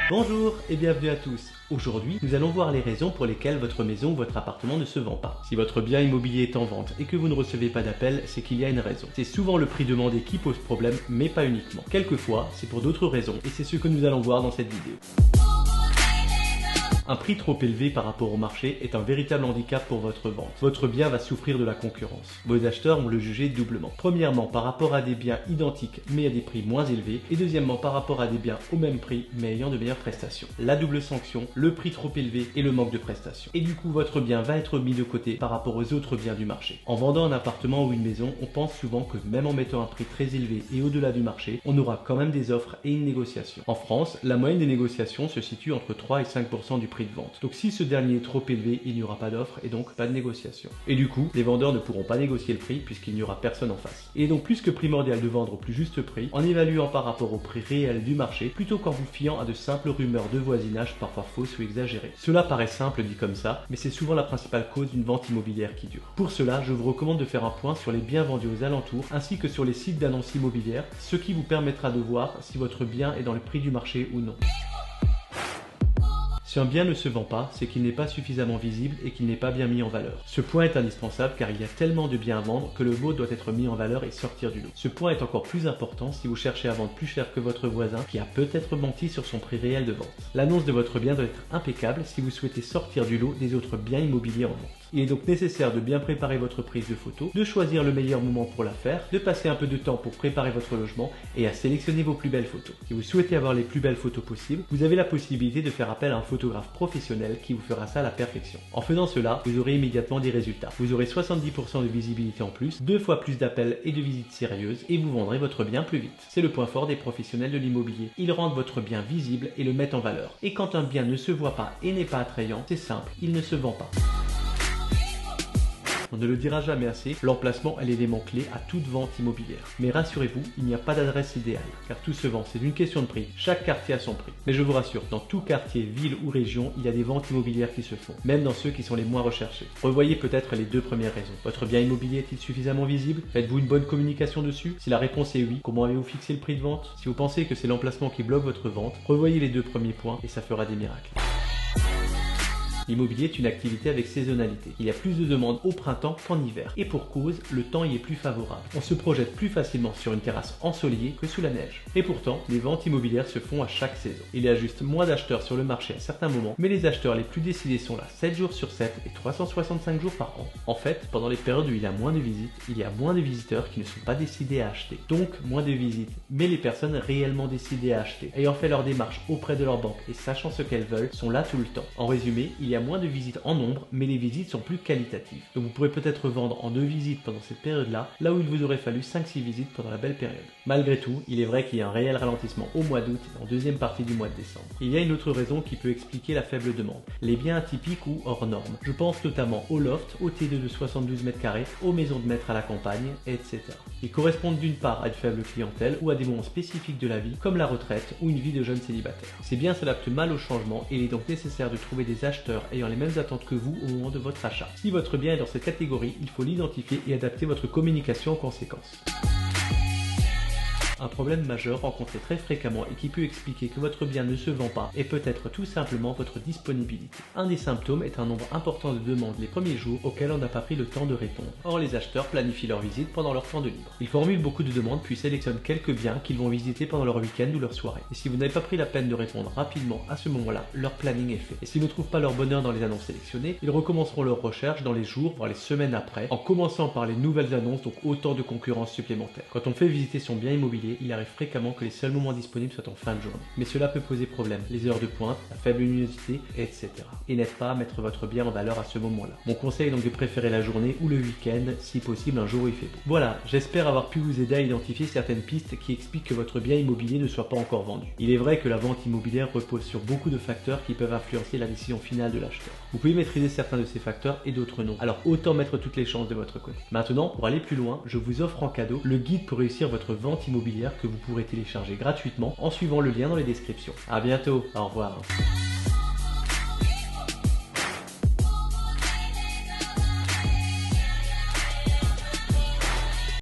Bonjour et bienvenue à tous. Aujourd'hui, nous allons voir les raisons pour lesquelles votre maison ou votre appartement ne se vend pas. Si votre bien immobilier est en vente et que vous ne recevez pas d'appel, c'est qu'il y a une raison. C'est souvent le prix demandé qui pose problème, mais pas uniquement. Quelquefois, c'est pour d'autres raisons et c'est ce que nous allons voir dans cette vidéo. Un prix trop élevé par rapport au marché est un véritable handicap pour votre vente. Votre bien va souffrir de la concurrence. Vos acheteurs vont le juger doublement. Premièrement, par rapport à des biens identiques mais à des prix moins élevés. Et deuxièmement, par rapport à des biens au même prix mais ayant de meilleures prestations. La double sanction, le prix trop élevé et le manque de prestations. Et du coup, votre bien va être mis de côté par rapport aux autres biens du marché. En vendant un appartement ou une maison, on pense souvent que même en mettant un prix très élevé et au-delà du marché, on aura quand même des offres et une négociation. En France, la moyenne des négociations se situe entre 3 et 5% du prix de vente. Donc si ce dernier est trop élevé, il n'y aura pas d'offre et donc pas de négociation. Et du coup, les vendeurs ne pourront pas négocier le prix puisqu'il n'y aura personne en face. Il est donc plus que primordial de vendre au plus juste prix en évaluant par rapport au prix réel du marché plutôt qu'en vous fiant à de simples rumeurs de voisinage parfois fausses ou exagérées. Cela paraît simple dit comme ça, mais c'est souvent la principale cause d'une vente immobilière qui dure. Pour cela, je vous recommande de faire un point sur les biens vendus aux alentours ainsi que sur les sites d'annonces immobilières, ce qui vous permettra de voir si votre bien est dans le prix du marché ou non. Si un bien ne se vend pas, c'est qu'il n'est pas suffisamment visible et qu'il n'est pas bien mis en valeur. Ce point est indispensable car il y a tellement de biens à vendre que le vôtre doit être mis en valeur et sortir du lot. Ce point est encore plus important si vous cherchez à vendre plus cher que votre voisin qui a peut-être menti sur son prix réel de vente. L'annonce de votre bien doit être impeccable si vous souhaitez sortir du lot des autres biens immobiliers en vente. Il est donc nécessaire de bien préparer votre prise de photo, de choisir le meilleur moment pour la faire, de passer un peu de temps pour préparer votre logement et à sélectionner vos plus belles photos. Si vous souhaitez avoir les plus belles photos possibles, vous avez la possibilité de faire appel à un photographe professionnel qui vous fera ça à la perfection. En faisant cela, vous aurez immédiatement des résultats. Vous aurez 70% de visibilité en plus, 2 fois plus d'appels et de visites sérieuses et vous vendrez votre bien plus vite. C'est le point fort des professionnels de l'immobilier. Ils rendent votre bien visible et le mettent en valeur. Et quand un bien ne se voit pas et n'est pas attrayant, c'est simple, il ne se vend pas. On ne le dira jamais assez, l'emplacement est l'élément clé à toute vente immobilière. Mais rassurez-vous, il n'y a pas d'adresse idéale, car tout se vend, c'est une question de prix. Chaque quartier a son prix. Mais je vous rassure, dans tout quartier, ville ou région, il y a des ventes immobilières qui se font, même dans ceux qui sont les moins recherchés. Revoyez peut-être les 2 premières raisons. Votre bien immobilier est-il suffisamment visible? Faites-vous une bonne communication dessus? Si la réponse est oui, comment avez-vous fixé le prix de vente? Si vous pensez que c'est l'emplacement qui bloque votre vente, revoyez les 2 premiers points et ça fera des miracles. L'immobilier est une activité avec saisonnalité. Il y a plus de demandes au printemps qu'en hiver. Et pour cause, le temps y est plus favorable. On se projette plus facilement sur une terrasse ensoleillée que sous la neige. Et pourtant, les ventes immobilières se font à chaque saison. Il y a juste moins d'acheteurs sur le marché à certains moments, mais les acheteurs les plus décidés sont là 7 jours sur 7 et 365 jours par an. En fait, pendant les périodes où il y a moins de visites, il y a moins de visiteurs qui ne sont pas décidés à acheter. Donc, moins de visites, mais les personnes réellement décidées à acheter, ayant fait leur démarche auprès de leur banque et sachant ce qu'elles veulent, sont là tout le temps. En résumé, il y a moins de visites en nombre, mais les visites sont plus qualitatives. Donc vous pourrez peut-être vendre en 2 visites pendant cette période-là, là où il vous aurait fallu 5-6 visites pendant la belle période. Malgré tout, il est vrai qu'il y a un réel ralentissement au mois d'août et en deuxième partie du mois de décembre. Il y a une autre raison qui peut expliquer la faible demande, les biens atypiques ou hors normes. Je pense notamment aux lofts, aux T2 de 72 m², aux maisons de maître à la campagne, etc. Ils correspondent d'une part à une faible clientèle ou à des moments spécifiques de la vie, comme la retraite ou une vie de jeune célibataire. Ces biens s'adaptent mal au changement et il est donc nécessaire de trouver des acheteurs ayant les mêmes attentes que vous au moment de votre achat. Si votre bien est dans cette catégorie, il faut l'identifier et adapter votre communication en conséquence. Un problème majeur rencontré très fréquemment et qui peut expliquer que votre bien ne se vend pas est peut-être tout simplement votre disponibilité. Un des symptômes est un nombre important de demandes les premiers jours auxquels on n'a pas pris le temps de répondre. Or, les acheteurs planifient leur visite pendant leur temps de libre. Ils formulent beaucoup de demandes puis sélectionnent quelques biens qu'ils vont visiter pendant leur week-end ou leur soirée. Et si vous n'avez pas pris la peine de répondre rapidement à ce moment-là, leur planning est fait. Et s'ils ne trouvent pas leur bonheur dans les annonces sélectionnées, ils recommenceront leur recherche dans les jours, voire les semaines après, en commençant par les nouvelles annonces, donc autant de concurrence supplémentaire. Quand on fait visiter son bien immobilier, il arrive fréquemment que les seuls moments disponibles soient en fin de journée. Mais cela peut poser problème, les heures de pointe, la faible luminosité, etc. Et n'aide pas à mettre votre bien en valeur à ce moment-là. Mon conseil est donc de préférer la journée ou le week-end, si possible un jour où il fait beau. Voilà, j'espère avoir pu vous aider à identifier certaines pistes qui expliquent que votre bien immobilier ne soit pas encore vendu. Il est vrai que la vente immobilière repose sur beaucoup de facteurs qui peuvent influencer la décision finale de l'acheteur. Vous pouvez maîtriser certains de ces facteurs et d'autres non, alors autant mettre toutes les chances de votre côté. Maintenant, pour aller plus loin, je vous offre en cadeau le guide pour réussir votre vente immobilière que vous pourrez télécharger gratuitement en suivant le lien dans les descriptions. A bientôt, au revoir.